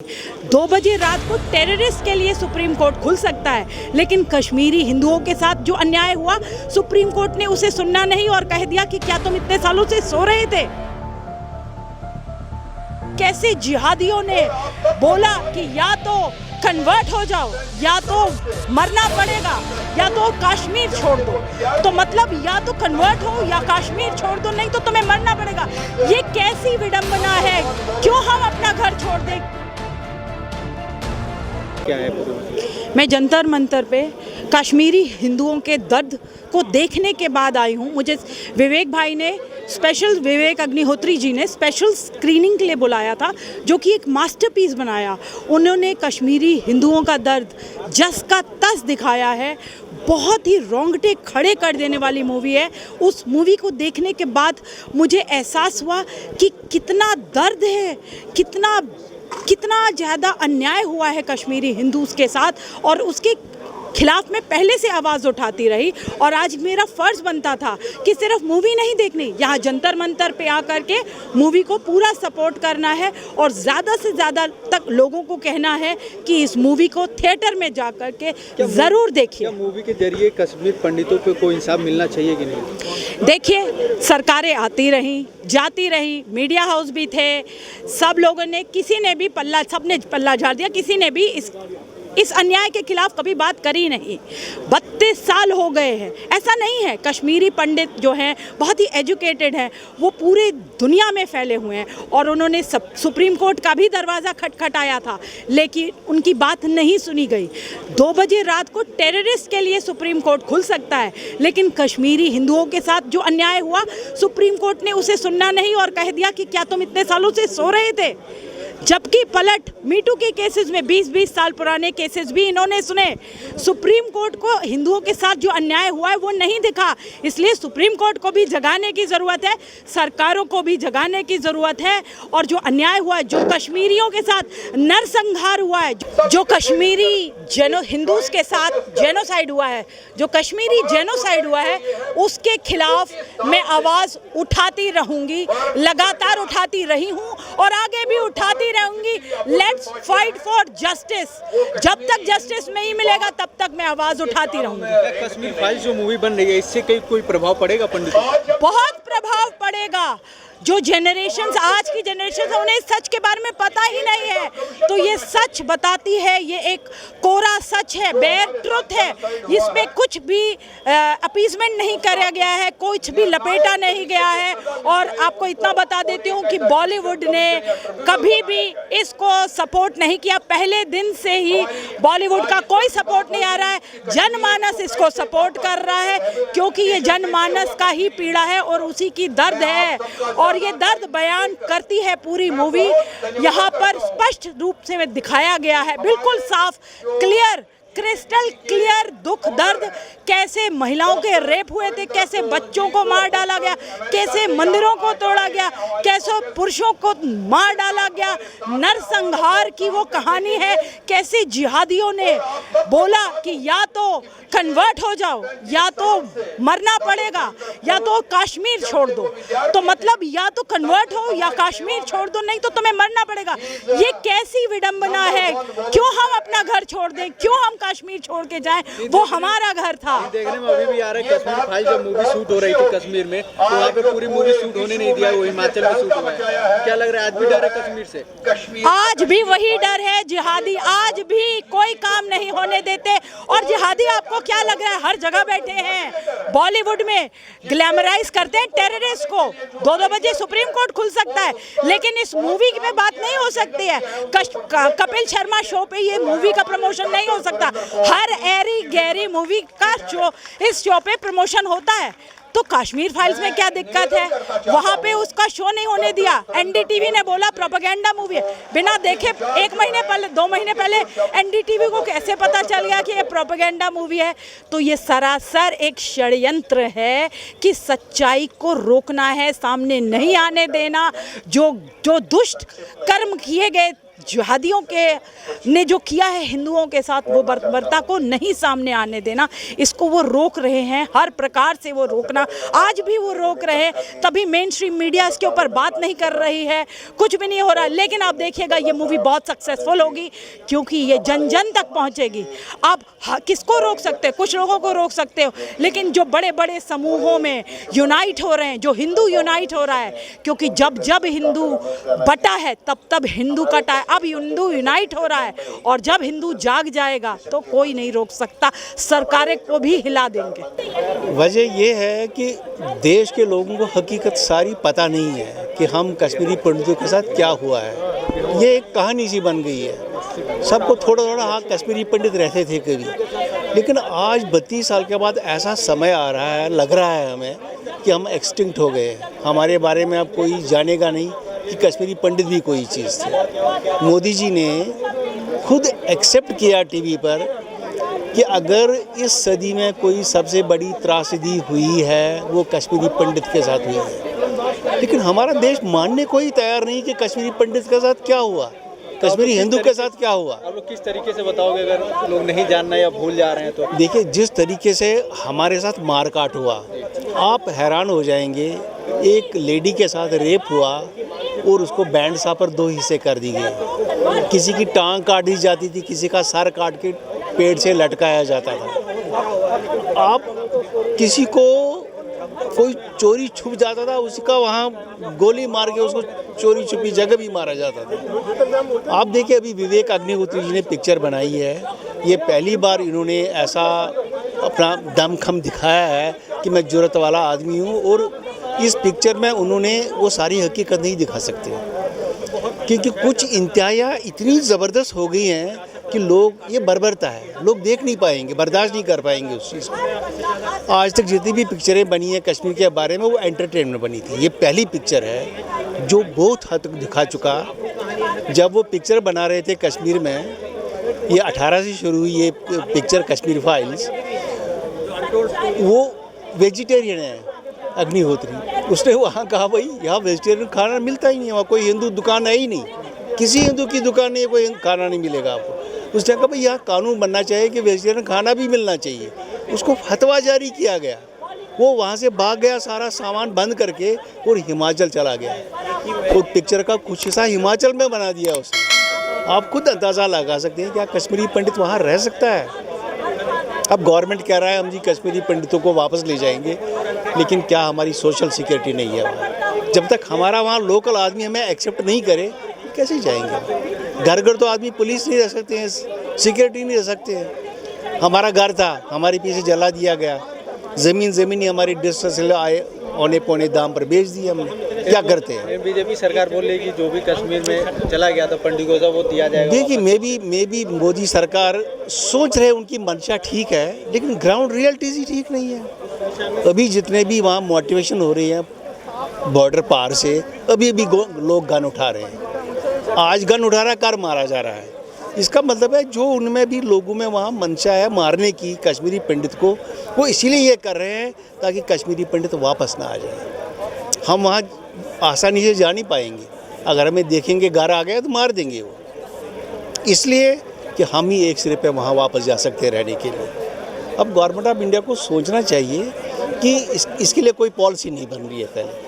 2 बजे रात को टेररिस्ट के लिए सुप्रीम कोर्ट खुल सकता है, लेकिन कश्मीरी हिंदुओं के साथ जो अन्याय हुआ सुप्रीम कोर्ट ने उसे सुनना नहीं और कह दिया कि क्या तुम इतने सालों से सो रहे थे। कैसे जिहादियों ने बोला कि या तो कन्वर्ट हो जाओ या तो मरना पड़ेगा या तो कश्मीर छोड़ दो। तो मतलब या तो कन्वर्ट हो या कश्मीर छोड़ दो, नहीं तो तुम्हें मरना पड़ेगा। ये कैसी विडंबना है, क्यों हम अपना घर छोड़ दें। क्या है मैं जंतर मंतर पे कश्मीरी हिंदुओं के दर्द को देखने के बाद आई हूँ। मुझे विवेक भाई ने स्पेशल, विवेक अग्निहोत्री जी ने स्पेशल स्क्रीनिंग के लिए बुलाया था, जो कि एक मास्टरपीस बनाया। उन्होंने कश्मीरी हिंदुओं का दर्द जस का तस दिखाया है। बहुत ही रोंगटे खड़े कर देने वाली मूवी है। उस मूवी को देखने के बाद मुझे एहसास हुआ कि कितना दर्द है, कितना ज़्यादा अन्याय हुआ है कश्मीरी हिंदूज़ के साथ, और उसके खिलाफ मैं पहले से आवाज़ उठाती रही। और आज मेरा फ़र्ज़ बनता था कि सिर्फ मूवी नहीं देखनी, यहाँ जंतर मंतर पे आकर के मूवी को पूरा सपोर्ट करना है और ज़्यादा से ज़्यादा तक लोगों को कहना है कि इस मूवी को थिएटर में जा कर के ज़रूर देखिए। क्या मूवी के जरिए कश्मीर पंडितों को कोई इंसाफ मिलना चाहिए कि नहीं? देखिए, सरकारें आती रहीं जाती रही, मीडिया हाउस भी थे, सब लोगों ने, किसी ने भी सबने पल्ला झाड़ दिया, किसी ने भी इस अन्याय के खिलाफ कभी बात करी नहीं। 32 साल हो गए हैं। ऐसा नहीं है, कश्मीरी पंडित जो हैं बहुत ही एजुकेटेड हैं, वो पूरे दुनिया में फैले हुए हैं और उन्होंने सुप्रीम कोर्ट का भी दरवाज़ा खटखटाया था, लेकिन उनकी बात नहीं सुनी गई। 2 बजे रात को टेररिस्ट के लिए सुप्रीम कोर्ट खुल सकता है, लेकिन कश्मीरी हिंदुओं के साथ जो अन्याय हुआ सुप्रीम कोर्ट ने उसे सुनना नहीं और कह दिया कि क्या तुम इतने सालों से सो रहे थे। जबकि पलट मीटू के केसेस में 20-20 साल पुराने केसेस भी इन्होंने सुने। सुप्रीम कोर्ट को हिंदुओं के साथ जो अन्याय हुआ है वो नहीं दिखा, इसलिए सुप्रीम कोर्ट को भी जगाने की ज़रूरत है, सरकारों को भी जगाने की ज़रूरत है। और जो अन्याय हुआ है, जो कश्मीरियों के साथ नरसंहार हुआ है, जो कश्मीरी हिंदूज़ के साथ जेनोसाइड हुआ है, जो कश्मीरी जेनोसाइड हुआ है, उसके खिलाफ मैं आवाज़ उठाती रहूँगी, लगातार उठाती रही हूँ और आगे भी उठाती रहूंगी। Let's fight for justice. जब तक जस्टिस नहीं मिलेगा तब तक मैं आवाज उठाती रहूंगी। कश्मीर फाइल्स जो मूवी बन रही है, इससे कोई प्रभाव पड़ेगा पंडितों? बहुत प्रभाव पड़ेगा। जो जनरेशन्स, आज की जनरेशन है, उन्हें सच के बारे में पता ही नहीं है, तो ये सच बताती है। ये एक कोरा सच है, बेयर ट्रुथ है। इसमें कुछ भी अपीजमेंट नहीं करा गया है, कुछ भी लपेटा नहीं गया है। और आपको इतना बता देती हूँ कि बॉलीवुड ने कभी भी इसको सपोर्ट नहीं किया। पहले दिन से ही बॉलीवुड का कोई सपोर्ट नहीं आ रहा है, जनमानस इसको सपोर्ट कर रहा है, क्योंकि ये जनमानस का ही पीड़ा है और उसी की दर्द है। और ये दर्द बयान करती है पूरी मूवी। यहाँ पर स्पष्ट रूप से दिखाया गया है, बिल्कुल साफ, क्लियर, क्रिस्टल क्लियर दुख दर्द। कैसे महिलाओं के रेप हुए थे, कैसे बच्चों को मार डाला गया, कैसे मंदिरों को तोड़ा गया, कैसे पुरुषों को मार डाला गया, नरसंहार की वो कहानी है। कैसे जिहादियों ने बोला कि या तो कन्वर्ट हो जाओ या तो मरना पड़ेगा या तो कश्मीर छोड़ दो। तो मतलब या तो कन्वर्ट हो या कश्मीर छोड़ दो, नहीं तो तुम्हें मरना पड़ेगा। ये कैसी विडंबना है, क्यों हम अपना घर छोड़ दें, क्यों हम कश्मीर छोड़ के जाएं, वो हमारा घर था। देखने में अभी भी आ रहा है, कश्मीर फाइल जब मूवी शूट हो रही थी कश्मीर में, तो वहाँ पे पूरी मूवी शूट होने नहीं दिया, वो हिमाचल में शूट हुआ है। क्या लग रहा है, आज भी डर है कश्मीर से? आज भी वही डर है। जिहादी आज भी कोई काम नहीं होने देते। और जिहादी आपको क्या लग रहा है, हर जगह बैठे हैं, बॉलीवुड में ग्लैमराइज करते हैं टेररिस्ट को। 2-2 बजे सुप्रीम कोर्ट खुल सकता है, लेकिन इस मूवी में बात नहीं हो सकती है। कपिल शर्मा शो पे ये मूवी का प्रमोशन नहीं हो सकता। हर एरी गैरी मूवी का शो, इस शो पे प्रमोशन होता है। तो कश्मीर फाइल्स में क्या दिक्कत है, वहाँ पे उसका शो नहीं होने दिया। एनडीटीवी ने बोला प्रोपेगेंडा मूवी है, बिना देखे 1 महीने पहले, 2 महीने पहले एनडीटीवी को कैसे पता चल गया कि ये प्रोपेगेंडा मूवी है। तो ये सरासर एक षड्यंत्र है कि सच्चाई को रोकना है, सामने नहीं आने देना। जो दुष्ट कर्म किए गए जिहादियों के ने जो किया है हिंदुओं के साथ वो बर्बरता को नहीं सामने आने देना, इसको वो रोक रहे हैं, हर प्रकार से वो रोकना, आज भी वो रोक रहे हैं। तभी मेन स्ट्रीम मीडिया इसके ऊपर बात नहीं कर रही है, कुछ भी नहीं हो रहा। लेकिन आप देखिएगा ये मूवी बहुत सक्सेसफुल होगी क्योंकि ये जन जन तक पहुंचेगी। आप किसको रोक सकते हो? कुछ लोगों को रोक सकते हो, लेकिन जो बड़े बड़े समूहों में यूनाइट हो रहे हैं, जो हिंदू यूनाइट हो रहा है, क्योंकि जब जब हिंदू बटा है तब तब हिंदू कटा है। अब हिंदू यूनाइट हो रहा है और जब हिंदू जाग जाएगा तो कोई नहीं रोक सकता, सरकारें को भी हिला देंगे। वजह ये है कि देश के लोगों को हकीकत सारी पता नहीं है कि हम कश्मीरी पंडितों के साथ क्या हुआ है। ये एक कहानी सी बन गई है। सबको थोड़ा थोड़ा हाँ कश्मीरी पंडित रहते थे कभी, लेकिन आज 32 साल के बाद ऐसा समय आ रहा है, लग रहा है हमें कि हम एक्सटिंक्ट हो गए। हमारे बारे में अब कोई जानेगा नहीं कि कश्मीरी पंडित भी कोई चीज़ थी। मोदी जी ने खुद एक्सेप्ट किया टीवी पर कि अगर इस सदी में कोई सबसे बड़ी त्रासदी हुई है वो कश्मीरी पंडित के साथ हुई है, लेकिन हमारा देश मानने को ही तैयार नहीं कि कश्मीरी पंडित के साथ क्या हुआ, कश्मीरी हिंदू के साथ क्या हुआ। आप लोग किस तरीके से बताओगे अगर लोग नहीं जानना या भूल जा रहे हैं तो? देखिए, जिस तरीके से हमारे साथ मारकाट हुआ, आप हैरान हो जाएंगे। एक लेडी के साथ रेप हुआ और उसको बैंड सा पर 2 हिस्से कर दी गई। किसी की टांग काट दी जाती थी, किसी का सर काट के पेड़ से लटकाया जाता था। आप किसी को कोई चोरी छुप जाता था, उसका वहाँ गोली मार के उसको चोरी छुपी जगह भी मारा जाता था। आप देखिए, अभी विवेक अग्निहोत्री जी ने पिक्चर बनाई है, ये पहली बार इन्होंने ऐसा अपना दमखम दिखाया है कि मैं जुर्रत वाला आदमी हूँ। और इस पिक्चर में उन्होंने वो सारी हकीकत नहीं दिखा सकते, क्योंकि कुछ इंतहाइयाँ इतनी ज़बरदस्त हो गई हैं कि लोग, ये बर्बरता है, लोग देख नहीं पाएंगे, बर्दाश्त नहीं कर पाएंगे उस चीज़ को। आज तक जितनी भी पिक्चरें बनी हैं कश्मीर के बारे में, वो एंटरटेनमेंट बनी थी। ये पहली पिक्चर है जो बहुत हद तक दिखा चुका। जब वो पिक्चर बना रहे थे कश्मीर में, ये 18 से शुरू हुई ये पिक्चर कश्मीर फाइल्स, वो वेजिटेरियन है अग्निहोत्री। उसने वहाँ कहा भाई यहाँ वेजिटेरियन खाना मिलता ही नहीं, वहाँ कोई हिंदू दुकान है ही नहीं, किसी हिंदू की दुकान नहीं है, कोई खाना नहीं मिलेगा आपको। उसने कहा भाई यहाँ कानून बनना चाहिए कि वेजिटेरियन खाना भी मिलना चाहिए। उसको फतवा जारी किया गया, वो वहाँ से भाग गया सारा सामान बंद करके और हिमाचल चला गया। और पिक्चर का कुछ हिस्सा हिमाचल में बना दिया उसने। आप खुद अंदाज़ा लगा सकते हैं क्या कश्मीरी पंडित वहाँ रह सकता है। अब गवर्नमेंट कह रहा है हम जी कश्मीरी पंडितों को वापस ले जाएंगे, लेकिन क्या हमारी सोशल सिक्योरिटी नहीं है वहाँ? जब तक हमारा वहाँ लोकल आदमी हमें एक्सेप्ट नहीं करे कैसे जाएंगे? घर घर तो आदमी पुलिस नहीं रह सकते हैं, सिक्योरिटी नहीं रह सकते हैं। हमारा घर था, हमारे पीछे जला दिया गया, ज़मीन ही हमारी डिस्ट्रेस आए औने पौने दाम पर बेच दी हमने, क्या करते हैं? बीजेपी सरकार बोल रही है कि जो भी कश्मीर में चला गया था पंडितों का वो दिया जाएगा। देखिए, मे भी मोदी सरकार सोच रहे उनकी मंशा ठीक है, लेकिन ग्राउंड रियलिटीज ही ठीक नहीं है। अभी जितने भी वहाँ मोटिवेशन हो रही है बॉर्डर पार से, अभी भी लोग गन उठा रहे हैं। आज गन उठा रहा, कर मारा जा रहा है। इसका मतलब है जो उनमें भी लोगों में वहाँ मंशा है मारने की कश्मीरी पंडित को, वो इसीलिए ये कर रहे हैं ताकि कश्मीरी पंडित वापस ना आ जाए। हम वहाँ आसानी से जा नहीं पाएंगे, अगर हमें देखेंगे घर आ गए तो मार देंगे वो, इसलिए कि हम ही एक सिरे पे वहाँ वापस जा सकते हैं रहने के लिए। अब गवर्नमेंट ऑफ इंडिया को सोचना चाहिए कि इसके लिए कोई पॉलिसी नहीं बन रही है। पहले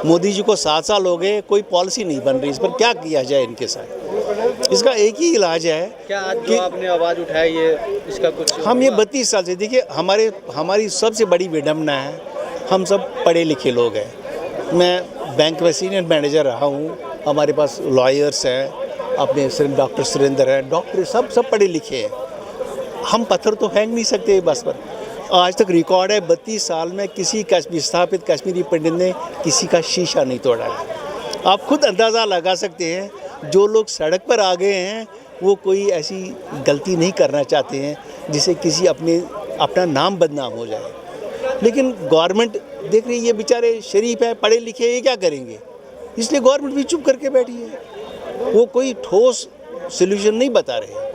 मोदी जी को 7 साल हो गए, कोई पॉलिसी नहीं बन रही, इस पर क्या किया जाए इनके साथ। इसका एक ही इलाज है क्या आज जो आपने आवाज़ उठाई है इसका कुछ? हम ये 32 साल से, देखिए हमारी सबसे बड़ी विडम्बना है, हम सब पढ़े लिखे लोग हैं। मैं बैंक में सीनियर मैनेजर रहा हूँ, हमारे पास लॉयर्स हैं, अपने डॉक्टर सुरेंद्र हैं, डॉक्टर सब पढ़े लिखे हैं। हम पत्थर तो फेंक नहीं सकते बस पर। आज तक रिकॉर्ड है 32 साल में किसी विस्थापित कश्मीरी पंडित ने किसी का शीशा नहीं तोड़ा है। आप खुद अंदाज़ा लगा सकते हैं, जो लोग सड़क पर आ गए हैं वो कोई ऐसी गलती नहीं करना चाहते हैं जिससे किसी अपना नाम बदनाम हो जाए। लेकिन गवर्नमेंट देख रही है ये बेचारे शरीफ हैं, पढ़े लिखे, ये क्या करेंगे, इसलिए गवर्नमेंट भी चुप करके बैठी है। वो कोई ठोस सल्यूशन नहीं बता रहे।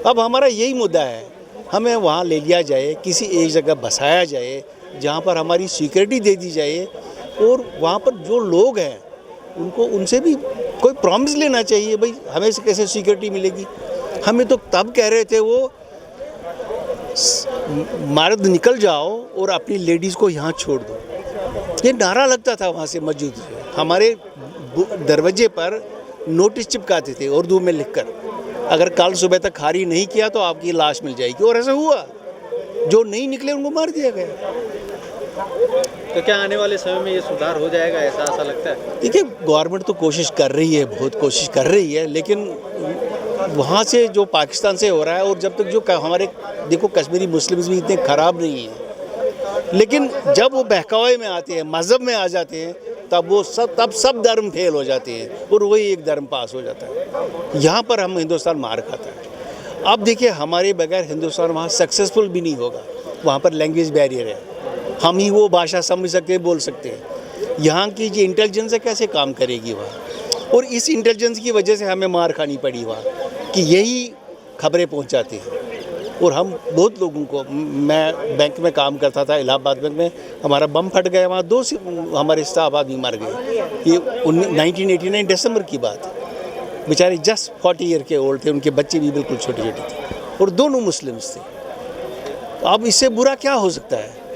अब हमारा यही मुद्दा है, हमें वहाँ ले लिया जाए, किसी एक जगह बसाया जाए जहाँ पर हमारी सिक्योरिटी दे दी जाए, और वहाँ पर जो लोग हैं उनको उनसे भी कोई प्रॉमिस लेना चाहिए भाई, हमें से कैसे सिक्योरिटी मिलेगी। हमें तो तब कह रहे थे वो मर्द निकल जाओ और अपनी लेडीज़ को यहाँ छोड़ दो, ये नारा लगता था वहाँ से मौजूद। हमारे दरवाजे पर नोटिस चिपकाते थे उर्दू में लिखकर, अगर कल सुबह तक खारिज नहीं किया तो आपकी लाश मिल जाएगी, और ऐसा हुआ। जो नहीं निकले उनको मार दिया गया। तो क्या आने वाले समय में ये सुधार हो जाएगा, ऐसा लगता है? देखिए, गवर्नमेंट तो कोशिश कर रही है, बहुत कोशिश कर रही है, लेकिन वहाँ से जो पाकिस्तान से हो रहा है, और जब तक जो हमारे देखो कश्मीरी मुस्लिम्स भी इतने ख़राब नहीं हैं, लेकिन जब वो बहकावे में आते हैं, मज़हब में आ जाते हैं, तब वो सब धर्म फेल हो जाते हैं और वही एक धर्म पास हो जाता है। यहाँ पर हम हिंदुस्तान मार खाता है। अब देखिए, हमारे बगैर हिंदुस्तान वहाँ सक्सेसफुल भी नहीं होगा। वहाँ पर लैंग्वेज बैरियर है, हम ही वो भाषा समझ सकते हैं, बोल सकते हैं। यहाँ की जो इंटेलिजेंस है कैसे काम करेगी वहाँ, और इस इंटेलिजेंस की वजह से हमें मार खानी पड़ी वहाँ कि यही खबरें पहुँचाती हैं। और हम बहुत लोगों को, मैं बैंक में काम करता था, इलाहाबाद बैंक में, हमारा बम फट गया वहाँ, 2 हमारे स्टाफ आदमी मर गए। ये 1989 दिसंबर की बात है। बेचारे जस्ट 40 ईयर के ओल्ड थे, उनके बच्चे भी बिल्कुल छोटे छोटे थे, और दोनों मुस्लिम्स थे। अब इससे बुरा क्या हो सकता है।